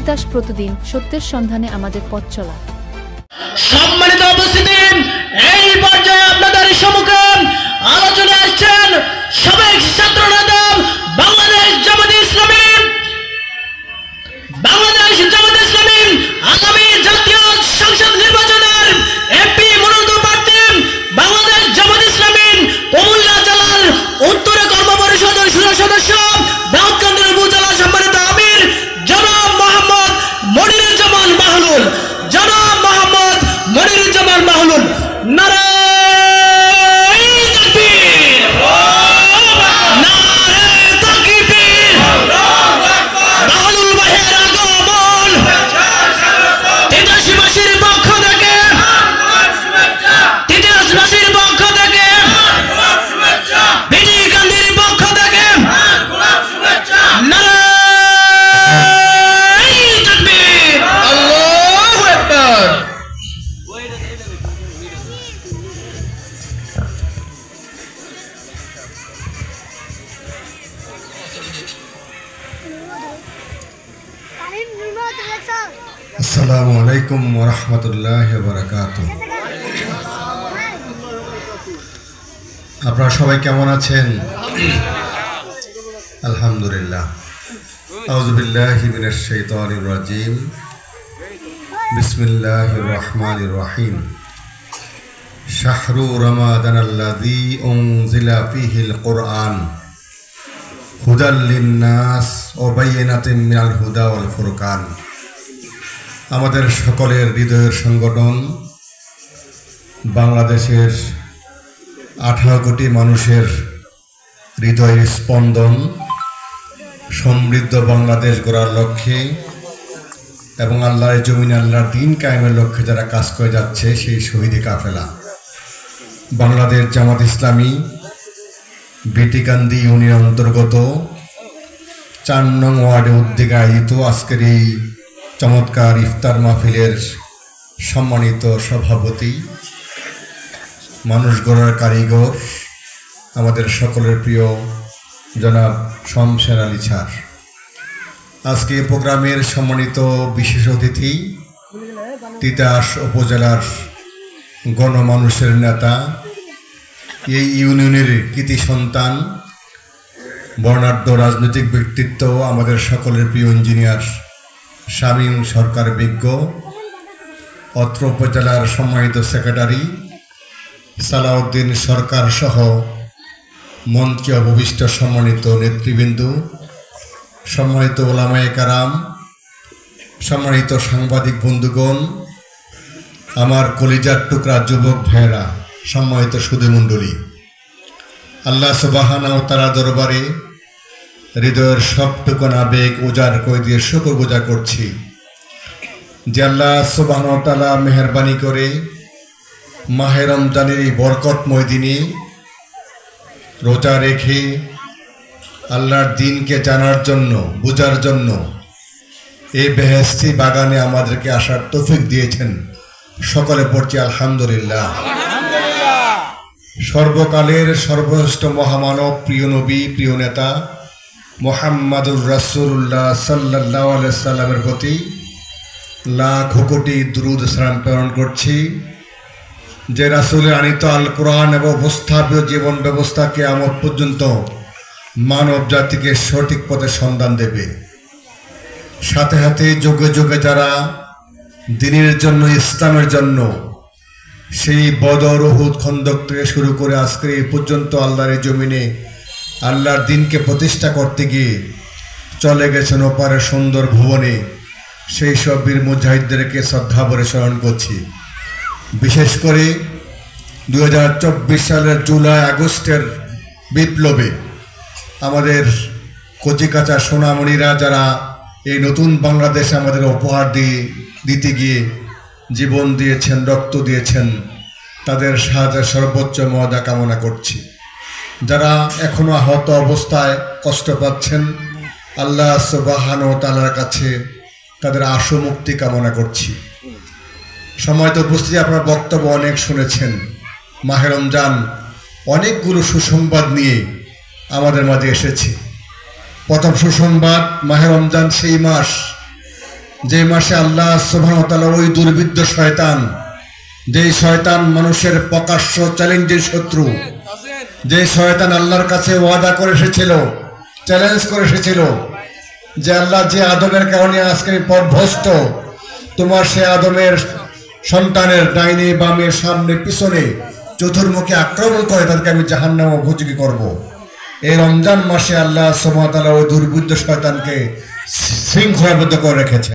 তিতাস প্রতিদিন সত্যের সন্ধানে আমাদের পথ চলা। সম্মানিত উপস্থিতি, এই পর্যায়ে আপনাদের সম্মুখে আলোচনা আসছেন সাবেক ছাত্র নেতা বাংলাদেশ জামাত ইসলামী আগামী জাতীয় সংসদ নির্বাচনের এমপি মনোনীত প্রার্থী বাংলাদেশ জামাত ইসলামী কুমিল্লা জেলার উত্তর কর্ম পরিষদের সদস্য দাউদকান্দি উপজেলা সম্মানিত আমির জনাব মোহাম্মদ মনিরুজ্জামান বাহলুল। জনাব মোহাম্মদ মনিরুজ্জামান বাহলুল, নারায়ে তাকবীর, নারায়ে তাকবীর। বাহলুল ভাইয়ের আগমন তিতাসবাসীর পক্ষ থেকে, তিতাসবাসীর পক্ষ থেকে, বিডিকান্দির পক্ষ থেকে নারায়ে তাকবীর, আল্লাহু আকবার। আসসালামু আলাইকুম ওয়া রাহমাতুল্লাহি ওয়া বারাকাতুহু। আপনারা সবাই কেমন আছেন? আলহামদুলিল্লাহ। আউযু বিল্লাহি মিনাশ শাইতানির রাজীম। বিসমিল্লাহির রহমানির রহিম। শাহরু রমাদানাল্লাযী উনজিলা ফীহিল কুরআন হুদাল লিন-নাস ওয়া বায়িনাতিন মিনাল হুদা ওয়াল ফুরকান। আমাদের সকলের হৃদয়ের সংগঠন, বাংলাদেশের 18 কোটি মানুষের হৃদয়ের স্পন্দন, সমৃদ্ধ বাংলাদেশ গড়ার লক্ষ্যে এবং আল্লাহর জমিনে আল্লাহর দ্বীন কায়েমের লক্ষ্যে যারা কাজ করে যাচ্ছে, সেই শহীদি কাফেলা বাংলাদেশ জামাত ইসলামী বিটিকান্দি ইউনিয়ন অন্তর্গত 4 নং ওয়ার্ডে উদ্যোগে আয়োজিত আজকের এই চমৎকার ইফতার মাহফিলের সম্মানিত সভাপতি, মানুষ গড়ার কারিগর, আমাদের সকলের প্রিয় জনাব শমশের আলী স্যার। আজকে প্রোগ্রামের সম্মানিত বিশেষ অতিথি, তিতাস উপজেলার গণমানুষের নেতা, এই ইউনিয়নের কৃতি সন্তান, বর্ণাঢ্য রাজনৈতিক ব্যক্তিত্ব, আমাদের সকলের প্রিয় ইঞ্জিনিয়ার শামীম সরকার বিজ্ঞ, অত্র উপজেলার সম্মানিত সেক্রেটারি সালাউদ্দিন সরকার সহ মঞ্চে অবশিষ্ট সম্মানিত নেতৃবৃন্দ, সম্মানিত ওলামায়ে কেরাম, সম্মানিত সাংবাদিক বন্ধুগণ, আমার কলিজার টুকরা যুবক ভাইয়েরা, সম্মানিত সুধীমণ্ডলী, আল্লাহ সুবহানাহু ওয়া তাআলার দরবারে হৃদয়ের সবটুকু আবেগ উজাড় করে দিয়ে শুকরগুজার করছি যে আল্লাহ সুবহানাহু ওয়া তাআলা মেহেরবানি করে মাহে রমজানের এই বরকতময় দিনে রোজা রেখে আল্লাহর দ্বীনকে জানার জন্য, বোঝার জন্য এই বেহেশতি বাগানে আমাদেরকে আসার তৌফিক দিয়েছেন। সকলে পড়ছি আলহামদুলিল্লাহ। সর্বকালের সর্বশ্রেষ্ঠ মহামানব, প্রিয় নবী, প্রিয় নেতা মুহাম্মাদুর রাসূলুল্লাহ সাল্লাল্লাহু আলাইহি সাল্লামের প্রতি লাখ কোটি দুরূদ সালাম প্রেরণ করছি, যে রাসূলের আনিত আল কোরআন এবং উপস্থাপিত জীবন ব্যবস্থা কিয়ামত পর্যন্ত মানব জাতিকে সঠিক পথে সন্ধান দেবে। সাথে সাথে যুগে যুগে যারা দ্বীনের জন্য, ইসলামের জন্য সেই বদর, উহুদ, খন্দক থেকে শুরু করে আজকে এই পর্যন্ত আল্লাহর জমিনে আল্লাহর দ্বীনকে প্রতিষ্ঠা করতে গিয়ে চলে গেছেন ওপারে সুন্দর ভুবনে, সেই সব বীর মুজাহিদদেরকে শ্রদ্ধা ভরে স্মরণ করছি। বিশেষ করে 2024 সালের জুলাই আগস্টের বিপ্লবে আমাদের কচিকাঁচা সোনামণিরা যারা এই নতুন বাংলাদেশ আমাদের উপহার দিতে গিয়ে জীবন দিয়েছেন, রক্ত দিয়েছেন, তাদের সাহায্যের সর্বোচ্চ মর্যাদা কামনা করছি। যারা এখনো আহত অবস্থায় কষ্ট পাচ্ছেন, আল্লাহ সুবহানাহু ওয়া তাআলার কাছে তাদের আশু মুক্তি কামনা করছি। সময়ত উপস্থিতি, আপনার বক্তব্য অনেক শুনেছেন। মাহে রমজান অনেকগুলো সুসংবাদ নিয়ে আমাদের মাঝে এসেছে। প্রথম সুসংবাদ, মাহে রমজান সেই মাস যে মাসে আল্লাহ সুবহানাহু ওয়া তাআলা ওই দুর্বৃত্ত শয়তান, যে শয়তান মানুষের প্রকাশ্য চ্যালেঞ্জের শত্রু, যে শয়তান আল্লাহর কাছে ওয়াদা করে এসেছিল, চ্যালেঞ্জ করে এসেছিল যে আল্লাহ, যে আদমের কারণে আজকে আমি পথভ্রষ্ট, তোমার সে আদমের সন্তানের ডাইনে বামে সামনে পিছনে চতুর্মুখে আক্রমণ করে তাদেরকে আমি জাহান্নাম উপযোগী করব। এই রমজান মাসে আল্লাহ সুবহানাহু ওয়া তাআলা ওই দুর্বৃত্ত শয়তানকে শৃঙ্খলাবদ্ধ করে রেখেছে।